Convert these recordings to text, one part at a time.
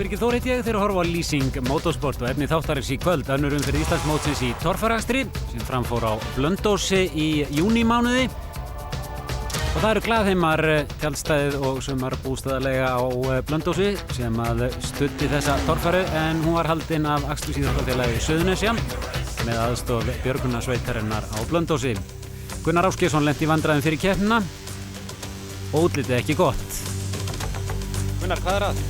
Birgir Þór heiti ég, þeir eru að horfa á Lýsing Motorsport og efni þáttarins í kvöld, önnur umferð Íslandsmótsins í torfærakstri sem framfór á Blönduósi í júnímánuði. Og það eru glaðheimar tjaldstæðið og sumarbústaðarlega á Blönduósi sem að studdi þessa torfæru en hún var haldin af Akstursíþróttafélagi Suðurnesja með aðstoð björgunarsveitarinnar á Blönduósi. Gunnar Ásgeirsson lenti í vandræðum fyrir keppnina og útlitið ekki gott. Gunnar, hvað er að?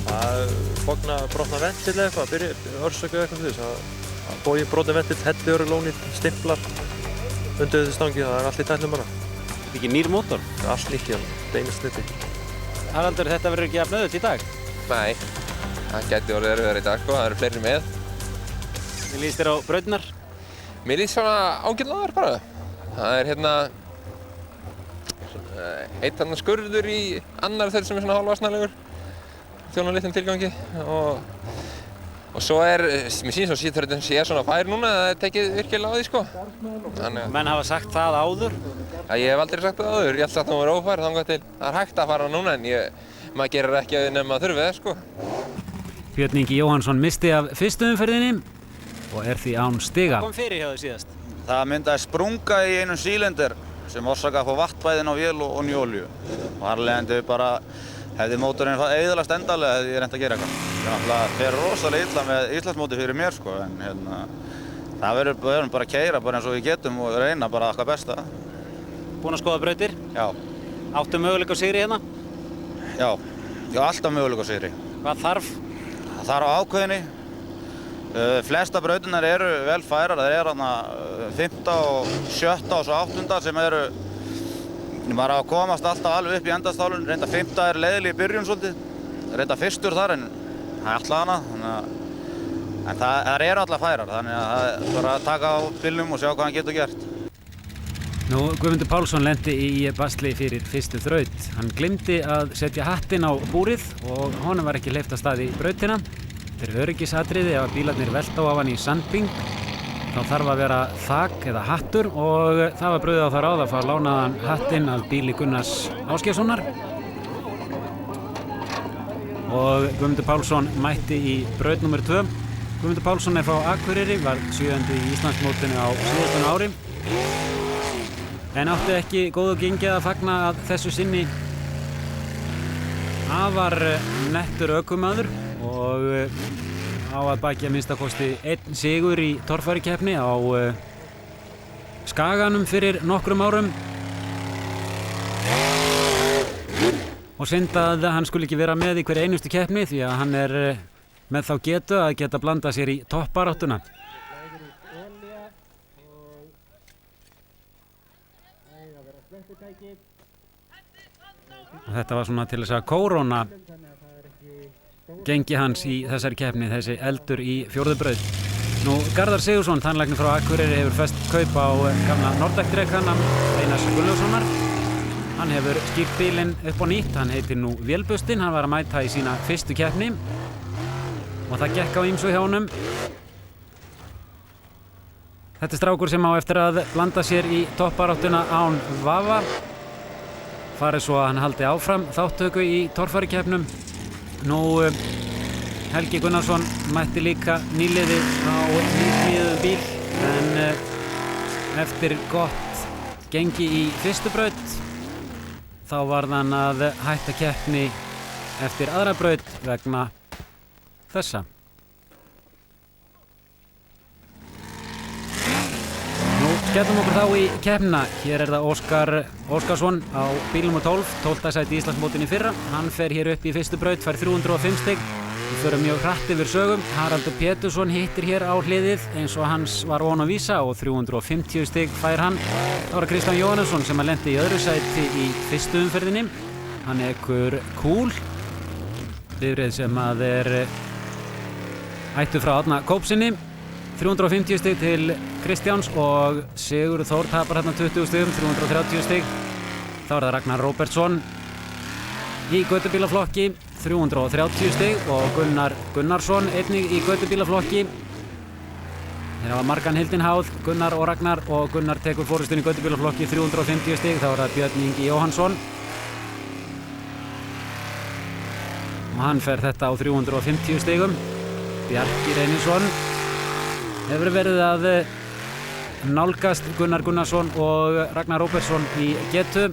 Það brotna ventill eða eitthvað, orsöku eitthvað fyrir þess að bógin brotna ventill, helliörulónið, stimplar undir þessu stangi, það er allt í tætlum bara. Þetta er ekki nýr mótor? Það er allt nýtt í hann, þetta er einu snitti. Haraldur, þetta verður ekki jafn auðvelt í dag? Nei, það gæti orðið erfiðara í dag sko, það eru fleiri með. Hvernig líst þér á brautirnar? Mér líst svona ágætlega bara. Það er eitt annar skurður í annar þeirra sem er svona hálfasnalegur, þjónar litlum tilgangi og svo mér sýnist svo síðan sé svona fær núna að það er tekið virkilega á því sko. Menn hafa sagt það áður? Ja, ég hef aldrei sagt það áður, ég held að það var ófær þangað til það er hægt að fara núna en maður gerir ekki nema þurfið það sko. Björn Ingi Jóhannsson misti af fyrstu umferðinni og er því án stiga. Hvað kom fyrir hjá þér síðast? Það myndaði sprunga í einum sílinder sem orsakaði að fá vatnbæðin á vél og olíu. Og þar leðandi bara hefði mótorinn eyðilagst endalega hefði ég reynt að gera eitthvað. Það fer rosalega illa með Íslandsmóti fyrir mér sko, en það verður bara að keyra bara eins og við getum og reyna bara okkar besta. Búinn að skoða brautir? Já. Áttu möguleika á sigri hérna? Já, ég á alltaf möguleika á sigri. Hvað þarf? Það þarf á ákveðinni. Flesta brautirnar eru vel færar, það er þarna 5. og 7. og svo 8. sem eru bara að komast alltaf alveg upp í endastálun. Reynda 5. er leiðileg í byrjun svolítið, reynda 1. þar en það er alltaf hana. En það eru alltaf færar, þannig að það er bara að taka á bílnum og sjá hvað hann getur gert. Nú, Guðmundur Pálsson lenti í basli fyrir fyrstu þraut. Hann gleymdi að setja hattinn á búrið og honum var ekki hleypt af stað í brautina. Þetta er öryggisatriði ef bílarnir velta á hann í sandbing. Þá þarf að vera þak eða hattur og það var brugðið á það ráð að fá lánaðan hattinn af bíli Gunnars Ásgeirssonar. Og Guðmundur Pálsson mætti í braut nr. 2. Guðmundur Pálsson er frá Akureyri, var 7. í Íslandsmótinu á síðastliðnu ári. En átti ekki góðu gengi að fagna að þessu sinni afar nettur ökumaður og á að baki að minnstakosti 1 sigur í torfærikeppni á Skaganum fyrir nokkrum árum. Og synd að hann skuli ekki vera með í hverja einustu keppni því að hann er með þá getu að geta blanda sér í toppbaráttuna. Og þetta var svona til þess að kóróna gengi hans í þessari keppni, þessi eldur í 4. braut. Nú, Garðar Sigurðsson, tannlæknir frá Akureyri, hefur fest kaup á gamla Nordic-drekanum Einars Gunnlaugssonar. Hann hefur skýrt bílinn upp á nýtt, hann heitir nú Vélbustin, hann var að mæta í sína fyrstu keppni og það gekk á ýmsu hjá honum. Þetta er strákur sem á eftir að blanda sér í toppbaráttuna án vafa. Farið svo að hann haldi áfram þáttöku í torfærikeppnum. Nú, Helgi Gunnarsson mætti líka nýliði á nýsmíðuðum bíl en eftir gott gengi í fyrstu braut þá varð hann að hætta keppni eftir aðra braut vegna þessa. Nú skellum okkur þá í keppnina. Hér er það Óskar Óskarsson á bíl nr. 12, 12. sæti í Íslandsmótinu í fyrra. Hann fer hér upp í fyrstu braut, fær 305 stig. Við förum mjög hratt yfir sögum. Haraldur Pétursson hittir hér á hliðið eins og hans var von að vísa og 350 stig fær hann. Það var Kristján Jóhannesson sem að lenti í öðru sæti í fyrstu umferðinni. Hann ekur Kúl, bifreið sem að er ættu frá Árna Kópsinni. 350 stig til Kristjáns og Sigurður Þór tapar hérna 20 stigum, 330 stig. Þá er það Ragnar Róbertsson í götubílaflokki, 330 stig og Gunnar Gunnarsson einnig í götubílaflokki. Þeir hafa margan hildinn háð, Gunnar og Ragnar, og Gunnar tekur forystun í götubílaflokki, 350 stig. Þá er það Björn Ingi Jóhannsson. og hann fer þetta á 350 stigum. Bjarki Reynisson hefur verið að nálgast Gunnar Gunnarsson og Ragnar Róbertsson í getu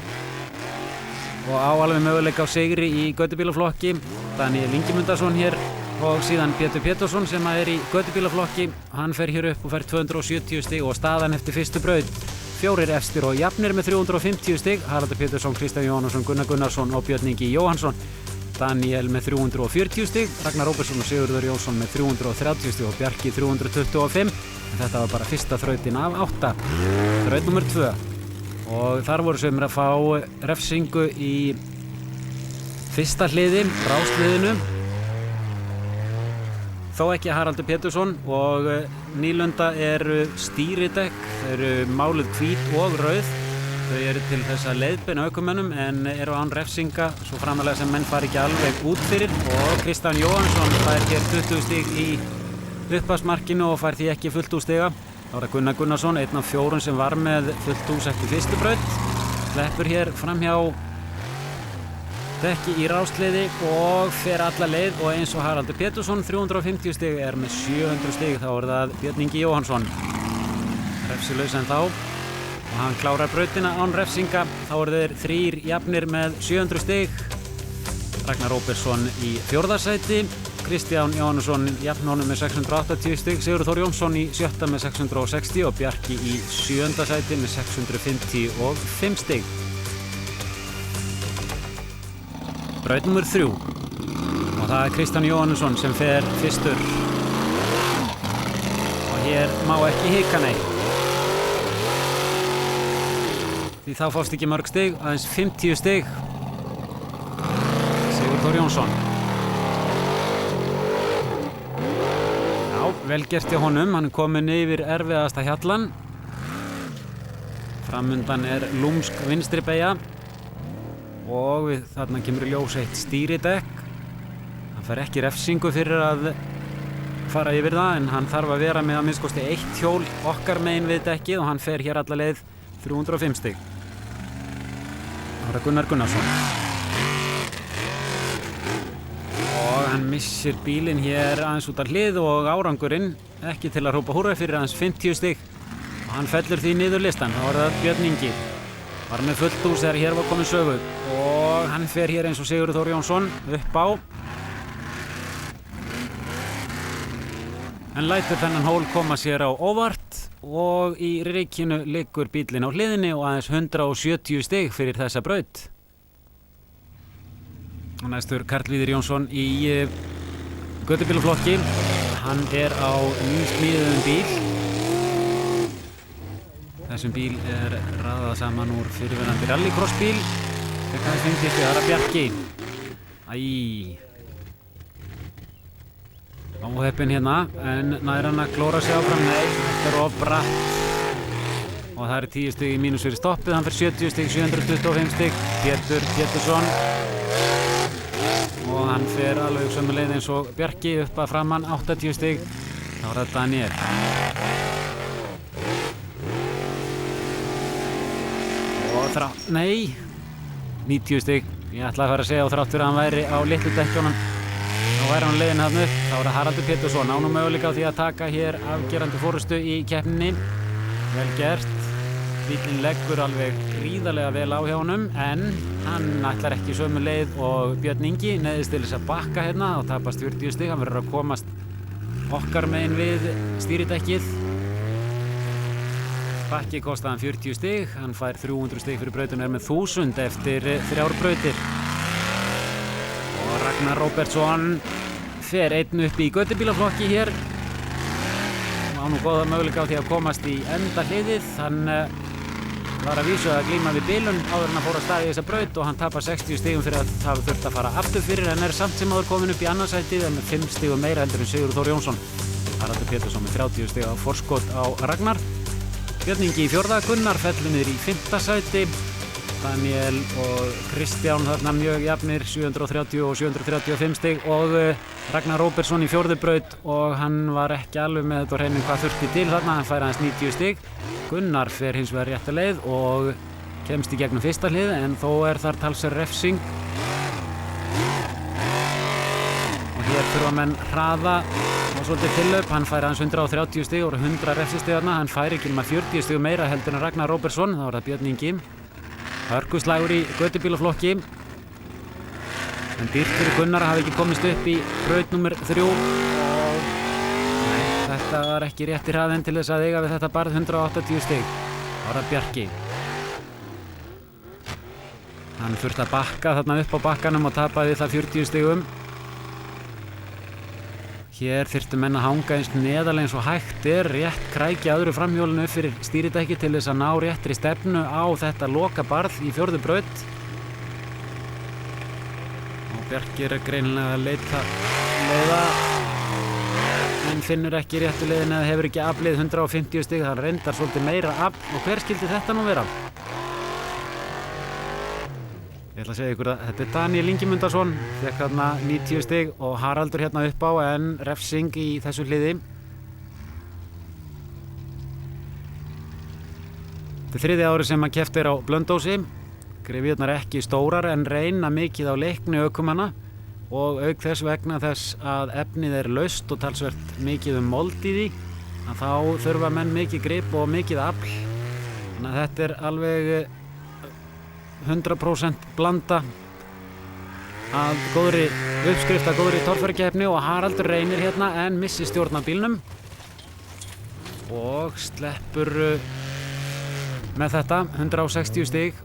og á alveg möguleika á sigri í götubílaflokki. Daniel Ingimundarson hér og síðan Pétur Pétursson sem er í götubílaflokki. Hann fer hér upp og fer 270 stig og staðan eftir fyrstu braut. 4 efstir og jafnir með 350 stig. Haraldur Pétursson, Kristján Jóhannesson, Gunnar Gunnarsson og Björn Ingi Jóhannsson. Daniel með 340 stig, Ragnar Róbertsson og Sigurður Jónsson með 330 stig og Bjarki 325. En þetta var bara fyrsta þrautin af 8. Þraut nummer 2. Og þar voru sumir að fá refsingu í fyrsta hliði, rásliðinu. Þó ekki Haraldur Pétursson og nýlunda eru stýridekk, þau eru máluð hvít og rauð. Þau eru til þess að leiðbeina ökumönnum en eru án refsinga svo framalega sem menn fari ekki alveg út fyrir og Kristján Jóhannsson fær hér 20 stig í upphafsmarkinu og fær því ekki fullt úr stiga. Þá er það Gunnar Gunnarsson, einn af 4 sem var með fullt úr eftir fyrstu braut. Sleppur hér framhjá dekki í rásliði og fer alla leið og eins og Haraldur Pétursson 350 stig er með 700 stig. Þá er það Björn Ingi Jóhannsson. Refsilaus en þá. Og hann klárar brautina án refsinga. Þá eru þeir 3 jafnir með 700 stig. Ragnar Róbertsson í 4. sæti. Kristján Jóhannesson jafn honum með 680 stig. Sigurður Þór Jónsson í 7. með 660 og Bjarki í 7. sæti með 655 stig. Braut nummer 3. Og það er Kristján Jóhannesson sem fer fyrstur. Og hér má ekki hika neitt. Því þá fást ekki mörg stig, aðeins 50 stig. Sigurður Þór Jónsson. Já, vel gert hjá honum, hann er komin yfir erfiðasta hjallan. Framundan er lúmsk vinstri beygja og þarna kemur í ljós eitt stýridekk. Hann fær ekki refsingu fyrir að fara yfir það en hann þarf að vera með að minnst kosti 1 hjól okkar megin við dekkið og hann fer hér alla leið 305 stig. Það er Gunnar Gunnarsson. Og hann missir bílinn hér aðeins út af hlið og árangurinn ekki til að hrópa húrra fyrir aðeins 50 stig. Og hann fellur því niður listan. Þá er það Björn Ingi. Var með fullt hús þegar hér var komin sögu. Og hann fer hér eins og Sigurður Þór Jónsson upp á. En lætur þennan hól koma sér á óvart. Og í rykinu liggur bílinn á hliðinni og aðeins 170 stig fyrir þessa braut. Og næstur Karl Víðir Jónsson í götubílaflokki. Hann er á nýsmíðuðum bíl. Þessum bíl er raðað saman úr fyrirverandi rallycrossbíl. Þetta er fengið því aðra Bjarki. Óheppinn hérna, en nær hann að klóra sig áfram. Nei, þetta er of bratt. Og það er 10 stig í mínus fyrir stoppið. Hann fyrir 70 stig, 725 stig. Pétur Pétursson. Og hann fer alveg sömu leið eins og Bjarki upp að framann, 80 stig. Þá er það Daniel. Og nei, 90 stig. Ég ætlaði að fara að segja á þrátt fyrir að hann væri á litlu dekkjónum. Þá væri hann leiðin þarna upp. Þá er það Haraldur Pétursson. Ánum möguleika á því að taka hér afgerandi forystu í keppninni. Vel gert. Bílinn leggur alveg gríðarlega vel á hjá honum en hann ætlar ekki sömu leið og Björn Ingi neyðist til þess að bakka hérna og tapast 40 stig. Hann verður að komast okkar megin við stýridekkið. Bakki kostaði hann 40 stig. Hann fær 300 stig fyrir brautinu er með 1000 eftir 3 brautir. Ragnar Róbertsson fer einn upp í götubílaflokki hér. Hann á nú góða möguleika á því að komast í enda hliðið. Hann var að vísu að glíma við bilun áður en að fór að staði í þessa braut og hann tapar 60 stigum fyrir að það þurft að fara aftur fyrir en er samt sem áður komin upp í annarsætið en með 5 stigum meira heldur en Sigurður Þór Jónsson. Haraldur Pétursson með 30 stig á forskot á Ragnar. Björn Ingi í 4. Gunnar fellur niður í 5. sæti. Daniel og Kristján þarna mjög jafnir, 730 og 735 stig og Ragnar Róbertsson í 4. braut og hann var ekki alveg með þetta á hreinu hvað þurfti til þarna, hann fær aðeins 90 stig. Gunnar fer hins vegar rétta leið og kemst í gegnum fyrsta hlið en þó er þar talsverð refsing. þurfa menn hraða og svolítið tillaup. Hann fær aðeins 130 stig og 100 refsistigarna. Hann fær ekki nema 40 stig meira heldur en Ragnar Róbertsson. Þá það Björn Ingi. Hörkuslagur í götubílaflokki. En dýrt fyrir Gunnar að hafa ekki komist upp í braut númer 3 og nei, þetta var ekki rétti hraðinn til þess að eiga við þetta barð 180 stig. Þá það Bjarki. Hann þurfti að bakka þarna upp á bakkanum og tapaði það 40 stigum. Hér þyrftu menn að hanga eins neðarlega eins og hægt rétt krækja öðru framhjólinu upp fyrir stýridekki til þess að ná réttri stefnu á þetta loka barð í 4. braut. Og Bjarki greinilega að leita leiða en finnur ekki réttu leiðin eða hefur ekki aflið 150 stig. Það reyndar svolítið meira afl og hver skildi þetta nú vera? Ég ætla að segja ykkur að þetta Daniel Ingimundarson, fekk þarna 90 stig og Haraldur hérna upp á en refsing í þessu hliði. Þetta er 3. árið sem hann keppt á Blönduósi. Gryfjurnar ekki stórar en reyna mikið á leikni ökumanna og auk þess vegna þess að efnið laust og talsvert mikið mold í því að þá þurfa menn mikið grip og mikið afl. Þannig að þetta er alveg 100% blanda að góðri uppskrift að góðri torfærukeppni og Haraldur reynir hérna en missi stjórn á bílnum og sleppur með þetta 160 stig.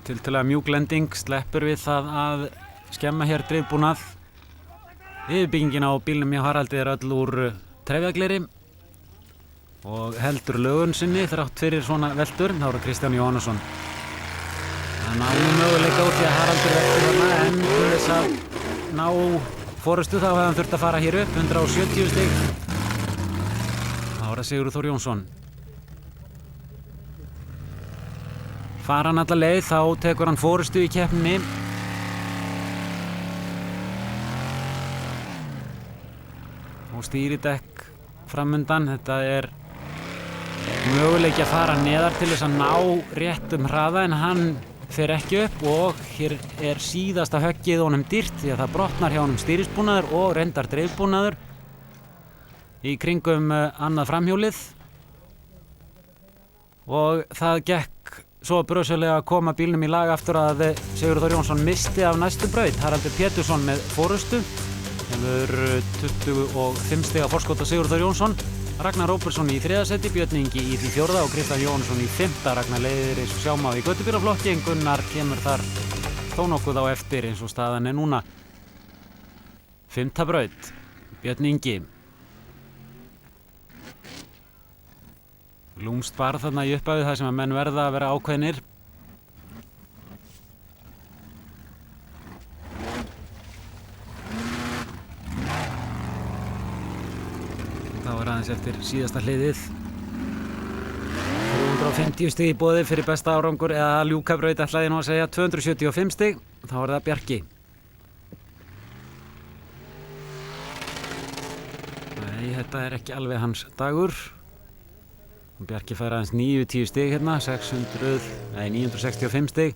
Tiltölulega mjúk lending, sleppur við það að skemma hér drifbúnað. Yfirbyggingin á bílnum hjá Haraldi öll úr trefjagleri og heldur lögun sinni þrátt fyrir svona veldur. Þá er Kristján Jóhannesson. Það náðu möguleika út í að Haraldur veldur þarna en til þess að ná forystu þá hefði hann þurft að fara hér upp 170 stig. Þá er það Sigurður Þór Jónsson. Fara hann alla leið þá tekur hann forystu í keppninni. Og stýridekk framundan. Þetta er möguleiki að fara neðar til þess að ná réttum hraða en hann fer ekki upp og hér er síðasta höggið honum dýrt því að það brotnar hjá honum stýrisbúnaður og reyndar dreifbúnaður í kringum annað framhjólið og það gekk svo brösulega að koma bílnum í lag aftur að Sigurður Þór Jónsson misti af næstu braut. Haraldur Pétursson með forystu hefur 25 stiga forskot á Sigurður Þór Jónsson. Ragnar Róbertsson í 3. seti, Björn Ingi í því 4. og Kristján Jóhannesson í 5. Ragnar leiðir eins og sjá má í götubílaflokki en Gunnar kemur þar þó nokkuð á eftir eins og staðan er núna. 5. braut, Björn Ingi. Lúmst barð þarna í upphafi þar sem að menn verða að vera ákveðnir. Þá er aðeins eftir síðasta hliðið. 350 stig í boði fyrir besta árangur eða ljúka braut ætlaði nú að segja 275 stig. Þá er það Bjarki. Nei, þetta er ekki alveg hans dagur. Bjarki fær aðeins 90 stig hérna, 965 stig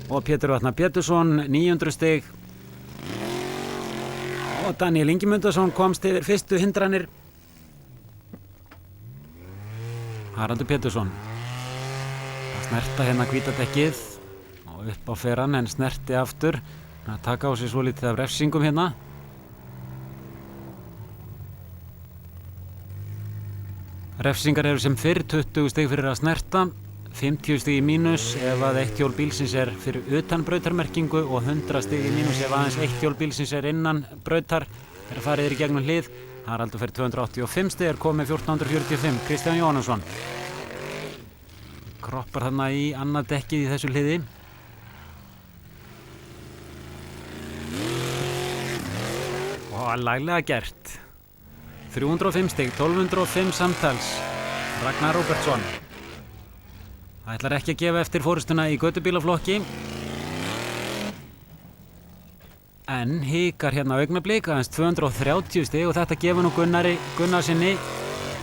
og Pétur Vatnar Pétursson 900 stig og Daniel Ingimundarson komst yfir fyrstu hindranir. Haraldur Pétursson að snerta hérna hvítadekkið og upp á fer hann en snerti aftur að taka á sig svolítið af refsingum hérna. Refsingar eru sem fyrr 20 stig fyrir að snerta, 50 stig í mínus ef að eitt hjól bílsins er fyrir utan brautarmerkingu og 100 stig í mínus ef aðeins eitt hjól bílsins er innan brautar er að farið í gegnum hlið. Haraldur fer 285 stig, er komið 1445. Kristján Jóhannesson kroppar þarna í annað dekkið í þessu hliði. Og laglega gert. 305 stig, 1205 samtals. Ragnar Róbertsson. Það ætlar ekki að gefa eftir forystuna í götubílaflokki. En hikar hérna augnablik, aðeins 230 stig og þetta gefur nú Gunnarsinni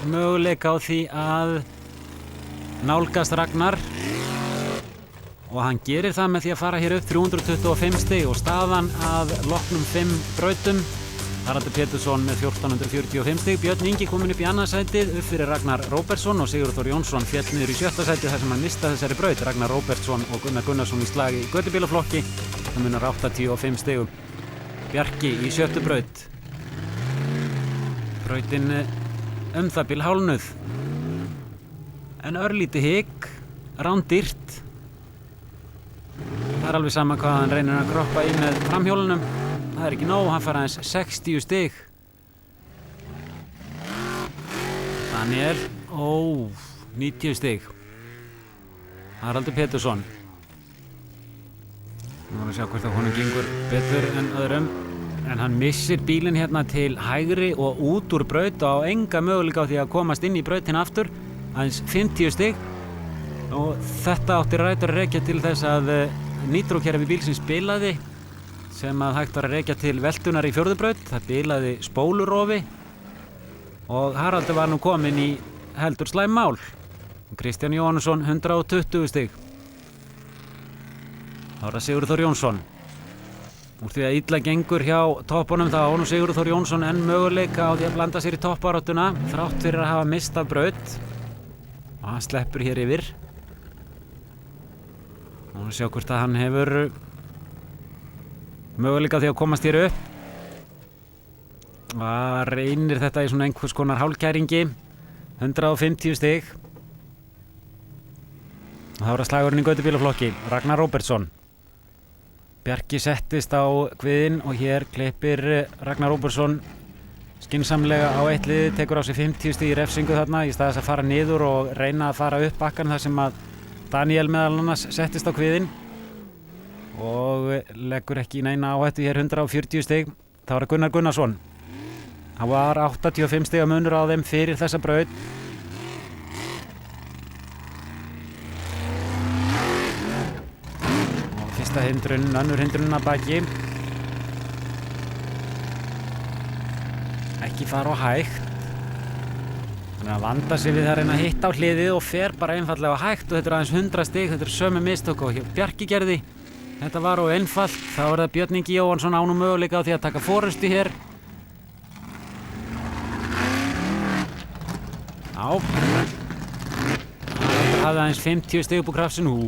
möguleika á því að nálgast Ragnar og hann gerir það með því að fara hér upp 325 stig og staðan að loknum 5 brautum. Haraldur Pétursson með 1445 stig, Björn Ingi kominn upp í annað sætið upp fyrir Ragnar Róbertsson og Sigurður Þór Jónsson féll niður í 7. sætið þar sem hann mistaði þessari braut. Ragnar Róbertsson og Gunnar Gunnarsson í slag í götubílaflokki, það munar 85 stigum. Bjarki í 7. braut. Brautin það bil hálnuð. En örlítið hik, rándýrt. Það alveg sama hvað hann reynir að kroppa í með framhjólunum. Það ekki nóg, hann fær aðeins 60 stig. Daniel, 90 stig. Haraldur Pétursson. Nú erum við að sjá hvort að honum gengur betur en öðrum. En hann missir bílinn hérna til hægri og út úr braut og á enga möguleika á því að komast inn í brautina aftur. Aðeins 50 stig. Og þetta átti rætur að rekja til þess að nitrókerfi bílsins bilaði, sem að hægt var að rekja til veltunar í 4. braut. Það bilaði spólurofi og Haraldur var nú kominn í heldur slæm mál. Kristján Jóhannesson 120 stig. Þá er það Sigurður Þór Jónsson. Úr því að illa gengur hjá toppunum þá á nú Sigurður Þór Jónsson enn möguleika á því að blanda sér í toppbaráttuna þrátt fyrir að hafa mistað braut. Og hann sleppur hér yfir. Og sjá hvort að hann hefur möguleika á því að komast hér upp. Og reynir þetta í svona einhvers konar hálfkæringi. 150 stig. Og þá er það slagurinn í götubílaflokki, Ragnar Róbertsson. Bjarki settist á kviðinn og hér klippir Ragnar Róbertsson skynsamlega á eitt lið, tekur á sig 50 stig í refsingu þarna í stað þess að fara niður og reyna að fara upp bakkan þar sem að Daniel meðal annars settist á kviðinn og leggur ekki í neina áhættu hér 140 stig. Það var Gunnar Gunnarsson. Hann var 85 stiga munur á þeim fyrir þessa braut. Og fyrsta hindrun, önnur hindrun að baki. Ekki fara á hægt. Þannig að vanda sig við að reyna að hitta á hliðið og fer bara einfallega á hægt og þetta er aðeins 100 stig, þetta er sömu mistök og Bjarki gerði. Þetta var of einfalt, þá er það Björn Ingi Jóhannsson ánum möguleika á því að taka forystu hér. Já. Það hafði aðeins 50 stig upp úr krafsinu.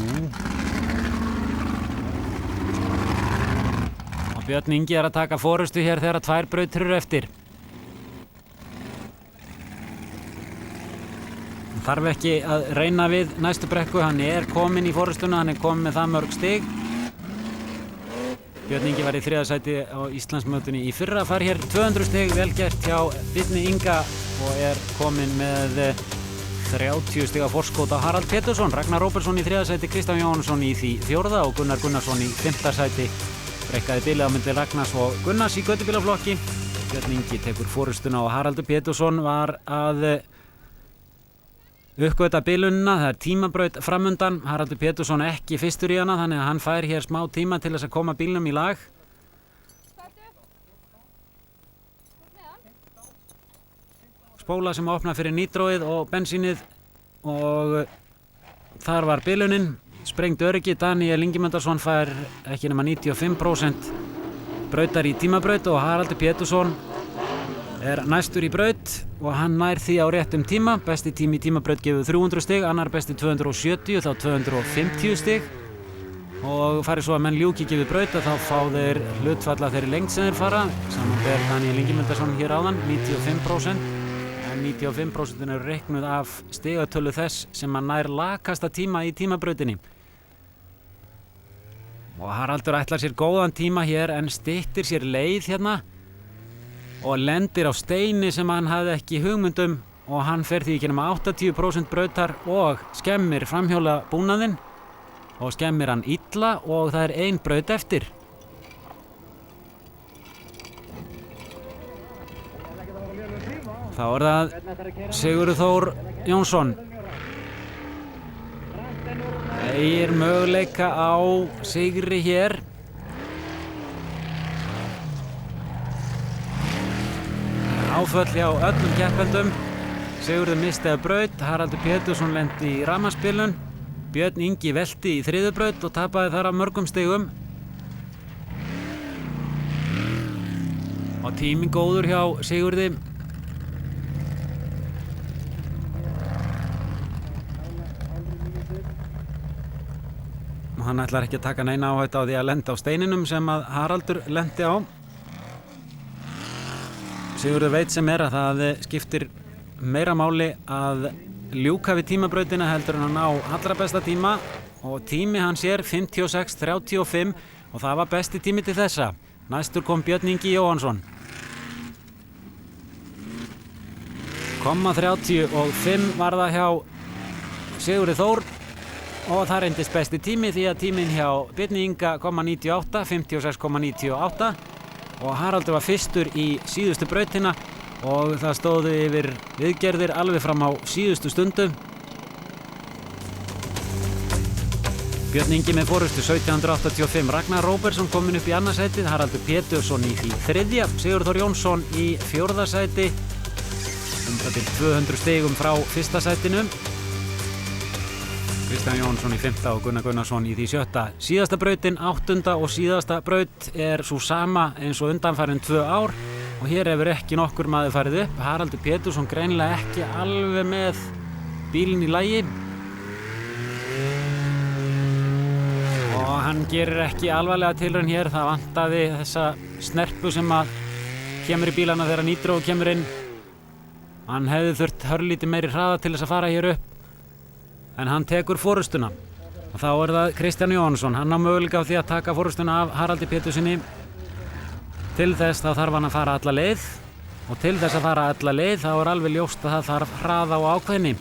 Og Björn Ingi er að taka forystu hér þegar 2 brautir eru eftir. Þarf ekki að reyna við næstu brekku, hann er kominn í forystuna, hann er kominn með það mörg stig. Björn Ingi var í 3. sæti á Íslandsmótinu í fyrra, fær hér 200 stig, vel gert hjá Birni Inga og er kominn með 30 stiga forskot á Harald Pétursson. Ragnar Róbertsson í 3. sæti, Kristján Jóhannesson í því 4. og Gunnar Gunnarsson í 5. sæti. Brekkaði bilið á milli Ragnars og Gunnars í götubílaflokki. Björn Ingi tekur forystuna og Haraldur Pétursson var að uppgöta bilunina, það er tímabraut framundan. Haraldur Pétursson ekki fyrstur í hana, þannig að hann fær hér smá tíma til þess að koma bílnum í lag. Spóla sem opna fyrir nitróið og bensínið og þar var bilunin. Sprengt öryggi, Daniel Ingimundarson fær ekki nema 95% brautar í tímabraut og Haraldur Pétursson er næstur í braut og hann nær því á réttum tíma. Besti tími í tímabraut gefur 300 stig, annar besti 270, þá 250 stig. Og farið svo að menn ljúki gefur braut að þá fá þeir hlutfall af þeirri lengd sem þeir fara. Samanber Daniel Ingimundarson hér áðan, 95%. En 95% eru reiknuð af stigatölu þess sem að nær lakasta tíma í tímabrautinni. Og Haraldur ætlar sér góðan tíma hér en styttir sér leið hérna og lendir á steini sem hann hafði ekki hugmyndum og hann fer því ekki nema 80% brautar og skemmir framhjóla búnaðinn og skemmir hann illa og það er 1 braut eftir. Þá er það Sigurður Þór Jónsson. Eigir möguleika á sigri hér. Áföll hjá öllum keppendum. Sigurður misti af braut, Haraldur Pétursson lendi í rafmagnsbilun Björn Ingi velti í þriðju braut og tapaði þar af mörgum stigum. Og tíminn góður hjá Sigurði. Hann ætlar ekki að taka neina áhættu á því að lenda á steininum sem að Haraldur lendi á. Sigurður veit sem að það skiptir meira máli að ljúka við tímabrautina heldur en að ná allra besta tíma og tími hans 56:35 og það var besti tími til þessa. Næstur kom Björn Ingi Jóhannsson. 35 var það hjá Sigurði Þór og það reyndist besti tími því að tíminn hjá Björni Inga 56,98 og Haraldur var fyrstur í síðustu brautina og það stóðu yfir viðgerðir alveg fram á síðustu stundu. Björn Ingi með forystu 1785, Ragnar Róbertsson kominn upp í annað sætið, Haraldur Pétursson í því þriðja, Sigurður Þór Jónsson í fjórða sæti, það til 200 stigum frá fyrsta sætinu. Kristján Jónsson í 5. og Gunnar Gunnarsson í því 7. Síðasta brautin, 8. og síðasta braut er svo sama eins og undanfarin 2 ár og hér hefur ekki nokkur maður farið upp. Haraldur Pétursson greinilega ekki alveg með bílinn í lagi og hann gerir ekki alvarlega tilraun hér. Það vantaði þessa snerpu sem að kemur í bílana þegar Nitro kemur inn. Hann hefði þurft hörlítið meiri hraða til þess að fara hér upp. En hann tekur forystuna og þá er það Kristján Jóhannsson. Hann á möguleika á því að taka forystuna af Haraldi Pétursinni. Til þess þá þarf hann að fara alla leið og til þess að fara alla leið þá er alveg ljóst að það þarf hraða og ákveðni.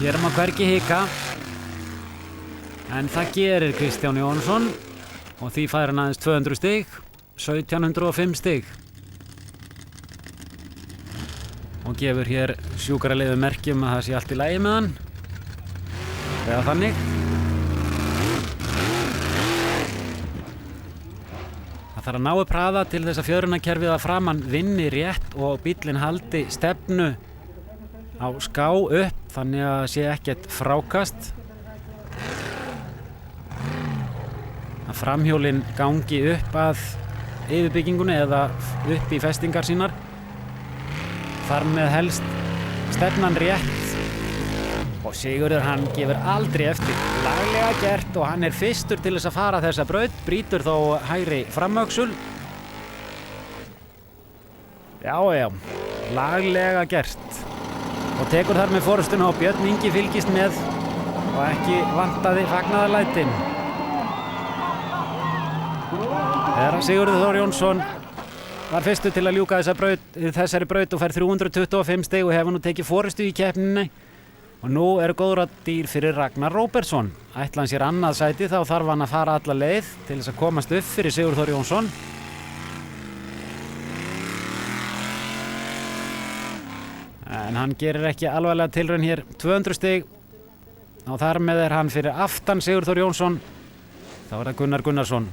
Hér má hvergi hika en það gerir Kristján Jóhannsson og því fær hann aðeins 200 stig, 1705 stig. Og gefur hér sjúkraliði merki að það sé allt í lagi með hann eða þannig. Það þarf að ná upp hraða til þess að fjörunarkerfið að framan vinni rétt og bíllinn haldi stefnu á ská upp þannig að sé ekkert frákast. Að framhjólinn gangi upp að yfirbyggingunni eða upp í festingar sínar. Þar með helst stefnan rétt og Sigurður hann gefur aldrei eftir. Laglega gert og hann er fyrstur til þess að fara þessa braut, brýtur þó hægri framöxul. Já, laglega gert og tekur þar með forystuna og Björn Ingi fylgist með og ekki vantaði fagnaðarlætin. Þegar Sigurður Þór Jónsson var fyrstur til að ljúka þessari braut og fær 325 stig og hefur nú tekið forystu í keppninni og nú eru góðradýr fyrir Ragnar Róbertsson. Ætla hann sér annað sæti þá þarf hann að fara alla leið til þess að komast upp fyrir Sigurður Þór Jónsson. En hann gerir ekki alvarlega tilraun hér, 200 stig og þar með er hann fyrir aftan Sigurður Þór Jónsson. Þá er það Gunnar Gunnarsson.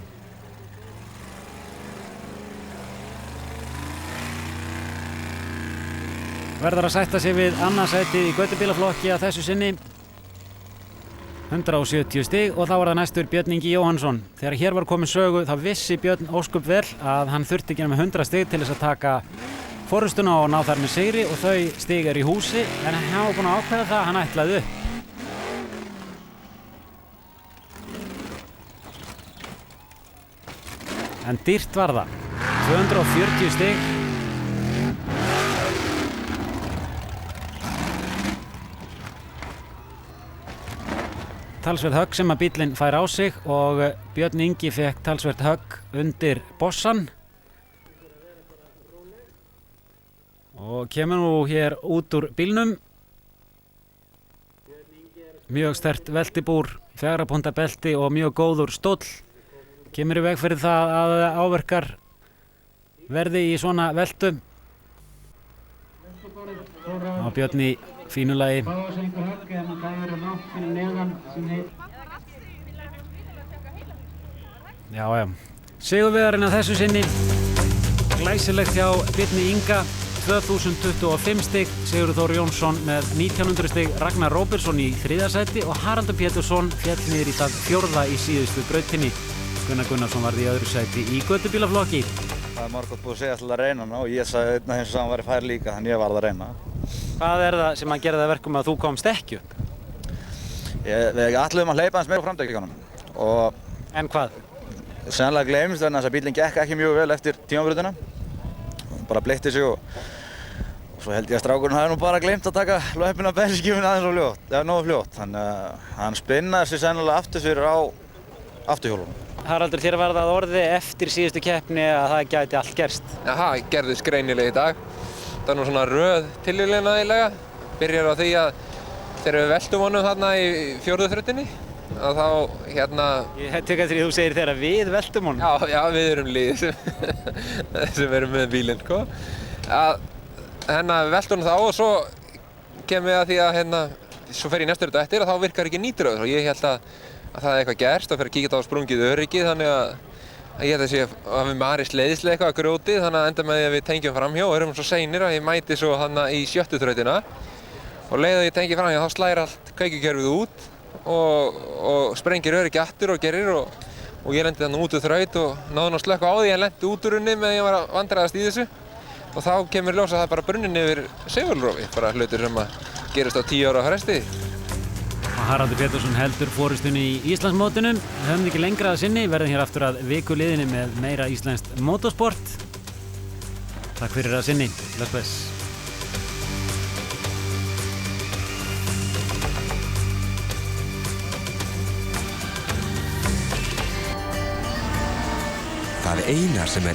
Verður að sætta sig við annað sætið í götubílaflokki að þessu sinni. 170 stig og þá er það næstur Björn Ingi Jóhannsson. Þegar hér var komin sögu þá vissi Björn ósköp vel að hann þurfti ekki með 100 stig til þess að taka forystuna og ná þar með sigri og þau stig í húsi en hann var búinn að ákveða það að hann ætlaði upp. En dýrt var það. 240 stig. Talsvert högg sem að bíllinn fær á sig og Björn Ingi fekk talsvert högg undir bossan og kemur nú hér út úr bílnum. Mjög sterkt veltibúr, 4 punda belti og mjög góður stóll. Kemur í veg fyrir það að áverkar verði í svona veltu. Og Björn í fínu lagi. Já. Sigurvegarinn að þessu sinni. Glæsilegt hjá Björni Inga. 2025 stig, Sigurður Þór Jónsson með 1900 stig, Ragnar Róbertsson í 3. sæti og Haraldur Pétursson féll niður í það 4. í síðustu brautinni. Gunnar Gunnarsson varð í öðru sæti í götubílaflokki. Það er margótt búið að segja alltaf að reyna hana og ég sagði einn af þeim sem var í fær líka, þannig ég varð að reyna. Hvað er það sem að gera það verkum að þú komst ekki upp? Við ætluðum að hleypa aðeins meira á framdekkingunum og En hvað? sennilega gleymist vegna þess að bílinn gekk ekki mjög vel eftir tímabrautina. Bara bleytti sig og svo held ég að strákurinn hafi nú bara gleymt að taka löppina bensinskjöfin aðeins of fljótt, eða nógu fljótt. Þannig að hann spinnaði sig sennilega aftur fyrir á afturhjólunum. Haraldur, þér var það orði eftir síðustu keppni að það gæti allt gerst. Já, það gerðist greinilega í dag. Það er nú svona röð tilviljun eiginlega. Byrjar á því að þegar við veltum honum þarna í 4. þrautinni, að þá Ég tek eftir því að þú segir þegar við veltum honum. Já, við erum lið sem erum með bílinn, sko. Að við veltum honum þá og svo kemur við að því að svo fer ég næstu rautu eftir og þá virkar ekki nýtröður og ég held að það er eitthvað gerst og fer að kíkja á sprungið öryggið, þannig að ég held að sé að við marist leiðislega eitthvað að grjótið, þannig að enda með því að við tengjum framhjá og erum svo seinir að ég mæti svo í 7. þrautina og leið að ég tengi framhjá þá slæðir allt kveikjukerfið út og sprengir öryggi aftur og gerir og ég lendi þannig út úr þraut og náði að slökkva á því en lendi út úr henni meðan ég var að vandræðast í þessu og þá kemur ljós að það er bara brunnin yfir segulrofi, bara hlutir sem að gerist á 10 ára fresti. Haraldur Pétursson heldur forystunni í Íslandsmótinu. Við höfum ekki lengra að sinni, verðum hér aftur að viku liðinni með meira íslenskt motorsport. Takk fyrir að sinni. Bless, bless. Það eina sem